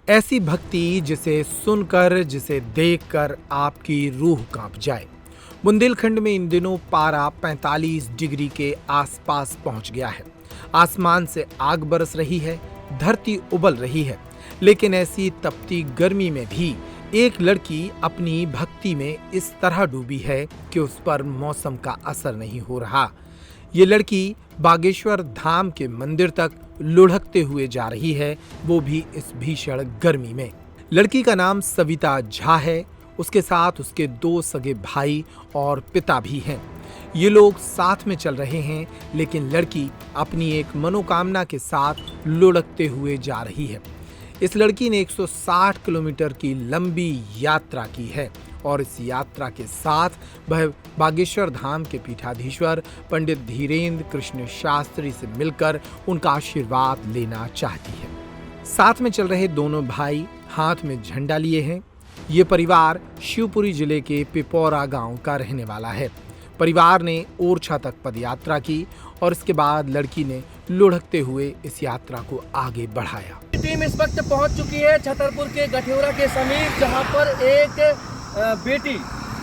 ऐसी भक्ति जिसे सुनकर, जिसे देखकर आपकी रूह कांप जाए। बुंदेलखंड में इन दिनों पारा 45 डिग्री के आसपास पहुंच गया है। आसमान से आग बरस रही है, धरती उबल रही है, लेकिन ऐसी तपती गर्मी में भी एक लड़की अपनी भक्ति में इस तरह डूबी है कि उस पर मौसम का असर नहीं हो रहा। ये लड़की बागेश्वर धाम के मंदिर तक लुढ़कते हुए जा रही है, वो भी इस भीषण गर्मी में। लड़की का नाम सविता झा है। उसके साथ उसके 2 सगे भाई और पिता भी हैं। ये लोग साथ में चल रहे हैं, लेकिन लड़की अपनी एक मनोकामना के साथ लुढ़कते हुए जा रही है। इस लड़की ने 160 किलोमीटर की लंबी यात्रा की है और इस यात्रा के साथ वह बागेश्वर धाम के पीठाधीश्वर पंडित धीरेन्द्र कृष्ण शास्त्री से मिलकर उनका आशीर्वाद लेना चाहती है। साथ में चल रहे दोनों भाई हाथ में झंडा लिए हैं। ये परिवार शिवपुरी जिले के पिपौरा गांव का रहने वाला है। परिवार ने ओरछा तक पदयात्रा की और इसके बाद लड़की ने लुढ़कते हुए इस यात्रा को आगे बढ़ाया। टीम इस वक्त पहुंच चुकी है छतरपुर के गठियोरा के समीप, जहां पर एक बेटी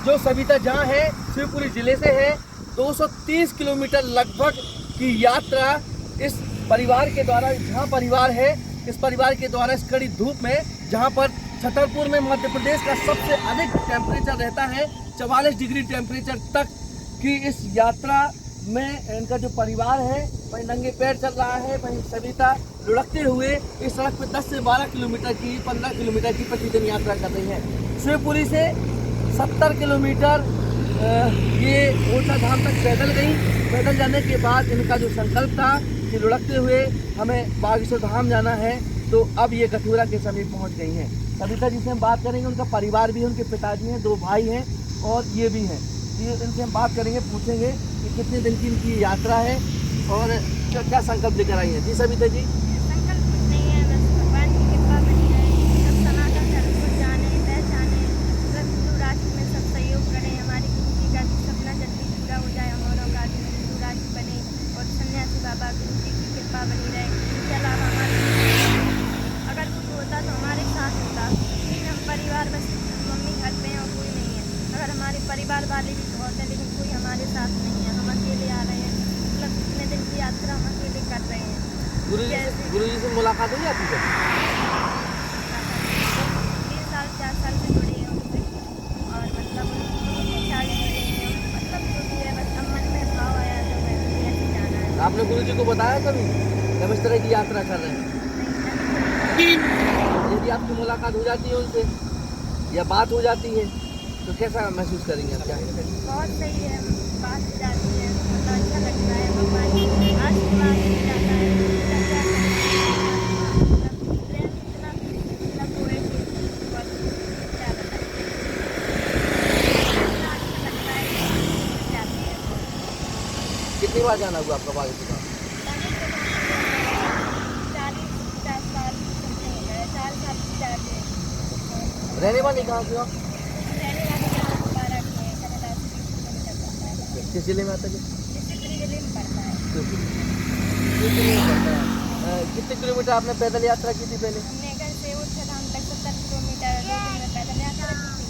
जो सविता झा है, शिवपुरी जिले से है। 230 किलोमीटर लगभग की यात्रा इस परिवार के द्वारा, झा परिवार है, इस परिवार के द्वारा इस कड़ी धूप में, जहां पर छतरपुर में मध्य प्रदेश का सबसे अधिक टेम्परेचर रहता है, 44 डिग्री टेम्परेचर तक की इस यात्रा में इनका जो परिवार है वही नंगे पैर चल रहा है। वहीं सविता लुढ़कते हुए इस सड़क पर 10 से 12 किलोमीटर की, 15 किलोमीटर की प्रतिदिन यात्रा कर रही है। शिवपुरी से 70 किलोमीटर ये ओरछा धाम तक पैदल गई। पैदल जाने के बाद इनका जो संकल्प था कि लुढ़कते हुए हमें बागेश्वर धाम जाना है, तो अब ये गठियोरा के समीप पहुंच गई हैं। सविता जी से हम बात करेंगे। उनका परिवार भी है, उनके पिताजी हैं, 2 भाई हैं और ये भी हैं। ये इनसे हम बात करेंगे, पूछेंगे कि कितने दिन की इनकी यात्रा है और क्या संकल्प लेकर आई है। जी सविता जी। संकल्प कुछ नहीं है, बस भगवान की कृपा बनी है। सब सनातन धर्म को जाने, पहचाने, सब हिंदू राष्ट्र में सब सहयोग करें। हमारी गुरु जी का भी सपना जल्दी पूरा हो जाए, हमारों का भी हिंदू राष्ट्र बने और सन्यासी बाबा गुरु जी की कृपा बनी रहे। इसके अलावा अगर कुछ होता तो हमारे साथ होता, लेकिन हम परिवार बस मम्मी घर पे हैं और कोई नहीं है। अगर हमारे परिवार वाले भी बहुत हैं, लेकिन कोई हमारे साथ नहीं है, हम अकेले आ रहे हैं। मतलब कितने दिन की यात्रा हम अकेले कर रहे हैं। गुरु जी से मुलाकात हुई आपकी? 3 साल 4 साल से जुड़े हैं उनसे और मतलब मतलब जो भी है, बस अब मन में भाव आया तो मैं ऐसे जाना है। आपने गुरु जी को बताया कभी जब इस तरह की यात्रा कर रहे हैं? यदि आपकी मुलाकात हो जाती है उनसे या बात हो जाती है तो कैसा महसूस करेंगे आप? क्या बहुत सही है, बात हो जाती है, मतलब अच्छा लगता है। भगवान की आशीर्वाद मिल जाता है। मतलब प्रेम इतना मतलब वो है कि बहुत क्या बताएं, इतना अच्छा लगता है कि जाते हैं। कितनी बार जाना हुआ आपका बागेश्वर? 40-50 साल समथिंग हो गए, 4 साल से जाते हैं। रहने वाले कहाँ से हो आप? रहने वाले यहाँ दोबारा के कनाडा से 20 किलोमीटर पड़ता है। किस जिले में आता है? शिवपुरी जिले में पड़ता है। कितने किलोमीटर आपने पैदल यात्रा की थी पहले? हमने घर से ओरछा धाम तक 70 किलोमीटर 2 दिन में पैदल यात्रा की थी।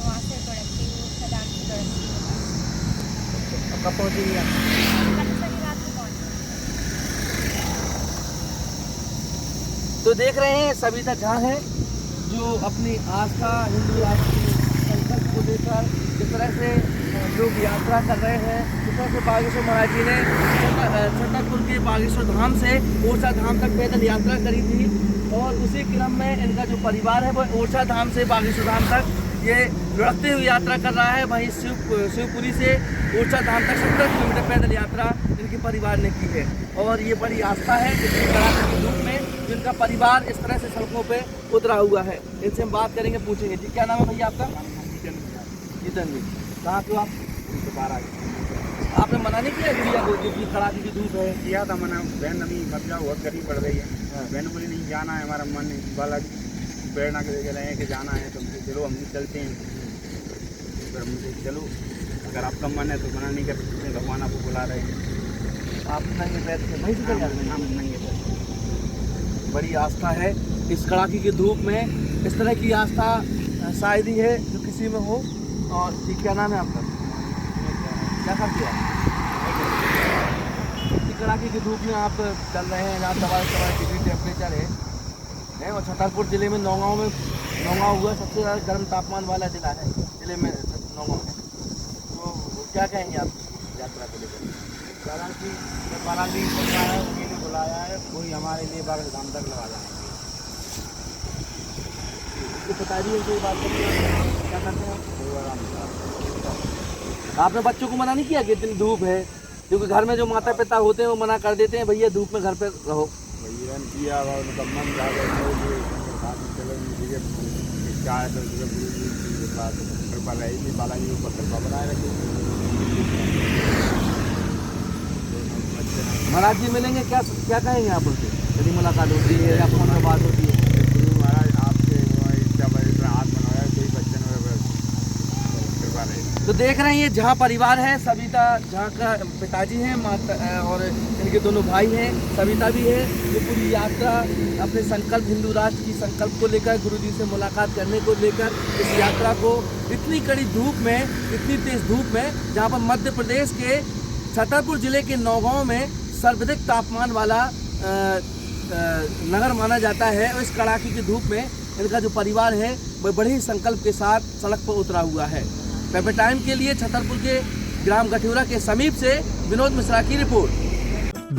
वहाँ से लुढ़कती हूँ, ओरछा धाम से लुढ़कती हूँ। अब कब पहुँचेंगी आप? कल शनिवार को पहुँची। तो देख रहे हैं सविता झा है जो अपनी आस्था, हिंदू राष्ट्र के संकल्प को लेकर जिस तरह से लोग यात्रा कर रहे हैं। जिस तरह से बागेश्वर महाराज जी ने छतरपुर के बागेश्वर धाम से ओरछा धाम तक पैदल यात्रा करी थी और उसी क्रम में इनका जो परिवार है वो ओरछा धाम से बागेश्वर धाम तक ये लुढ़कते हुए यात्रा कर रहा है। वहीं शिवपुरी से ओरछा धाम तक 70 किलोमीटर पैदल यात्रा इनके परिवार ने की है और ये बड़ी आस्था है जिसकी कड़ाके की धूप में जिनका परिवार इस तरह से सड़कों पे उतरा हुआ है। इनसे हम बात करेंगे, पूछेंगे। जी क्या नाम है भैया आपका? जीतन जी। कहाँ से आप? आपने मना नहीं किया गुड़िया को क्योंकि कड़ाके की धूप है? किया था मना, बहन अभी मतलब बहुत गर्मी पड़ रही है। बहन बोली नहीं जाना है, हमारा मन वाला प्रेरणा के रहे हैं कि जाना है, तो चलो हम भी चलते हैं। फिर मुझे चलो, अगर आपका मन है तो मना नहीं कर सकते, भगवान आपको बुला रहे हैं। आप नंगे पैर से वहीं से चल जाते हैं? हम नंगे पैर। बड़ी आस्था है इस कड़ाके की धूप में इस तरह की आस्था शायद ही है जो किसी में हो। और ये क्या नाम है आपका, क्या करते हैं आप? इस कड़ाके की धूप में आप चल रहे हैं, जहाँ 44 डिग्री टेम्परेचर है और छतरपुर ज़िले में नौगांव हुआ सबसे ज़्यादा गर्म तापमान वाला ज़िला है, ज़िले में नौगांव है। तो क्या कहेंगे आप यात्रा को लेकर? हालांकि बालाजी सरकार है, उन्हीं ने बुलाया है, कोई हमारे लिए बाग धाम तक लगा जाएंगे। तो बता दीजिए कोई बात नहीं, क्या करते हैं कोई आराम से। आपने बच्चों को मना नहीं किया कि इतनी धूप है? क्योंकि घर में जो माता पिता होते हैं वो मना कर देते हैं, भैया धूप में घर पे रहो। भैया ने किया और उनका मन जा गया क्या है, तो गुरु जी की कृपा रहेगी, बालाजी ऊपर कृपा बनाए रखेगी। महाराज जी मिलेंगे, क्या कहेंगे आप उनसे यदि मुलाकात होती है या फोन पर बात होती है? गुरु महाराज आपके इच्छा पर इतना हाथ बनाया, कोई बच्चन में कृपा रहेगी। तो देख रहे हैं ये जहाँ परिवार है, सविता जहाँ का पिताजी हैं, माता और इनके दोनों भाई हैं, सविता भी है। ये पूरी यात्रा अपने संकल्प, हिंदू राष्ट्र की संकल्प को लेकर, गुरुजी से मुलाकात करने को लेकर इस यात्रा को इतनी कड़ी धूप में, इतनी तेज धूप में, जहाँ पर मध्य प्रदेश के छतरपुर जिले के नौगांव में सर्वाधिक तापमान वाला नगर माना जाता है, और इस कड़ाके की धूप में इनका जो परिवार है वह बड़े ही संकल्प के साथ सड़क पर उतरा हुआ है। पेपर टाइम के लिए छतरपुर के ग्राम गठियोरा के समीप से विनोद मिश्रा की रिपोर्ट।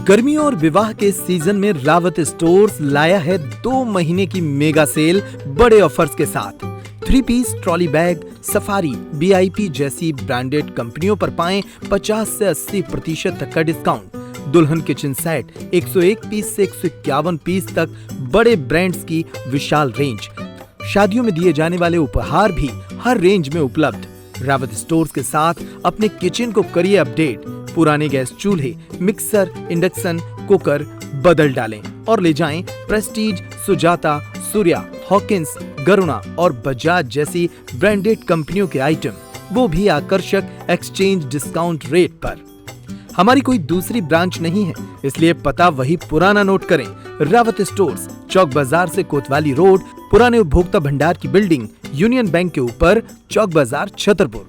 गर्मियों और विवाह के सीजन में रावत स्टोर्स लाया है 2 महीने की मेगा सेल बड़े ऑफर्स के साथ। 3 piece trolley bag, Safari, VIP जैसी ब्रांडेड कंपनियों पर पाएं 50 से 80% तक का डिस्काउंट। दुल्हन किचन सेट 101 पीस से 151 पीस तक बड़े ब्रांड्स की विशाल रेंज। शादियों में दिए जाने वाले उपहार भी हर रेंज में उपलब्ध। रावत स्टोर्स के साथ अपने किचन को करिए अपडेट। पुराने गैस चूल्हे, मिक्सर, इंडक्शन कुकर बदल डालें और ले जाएं प्रेस्टीज, सुजाता, सूर्या, हॉकिंस, गरुणा और बजाज जैसी ब्रांडेड कंपनियों के आइटम, वो भी आकर्षक एक्सचेंज डिस्काउंट रेट पर। हमारी कोई दूसरी ब्रांच नहीं है, इसलिए पता वही पुराना नोट करें। रावत स्टोर्स, चौक बाजार से कोतवाली रोड, पुराने उपभोक्ता भंडार की बिल्डिंग, यूनियन बैंक के ऊपर, चौक बाजार, छतरपुर।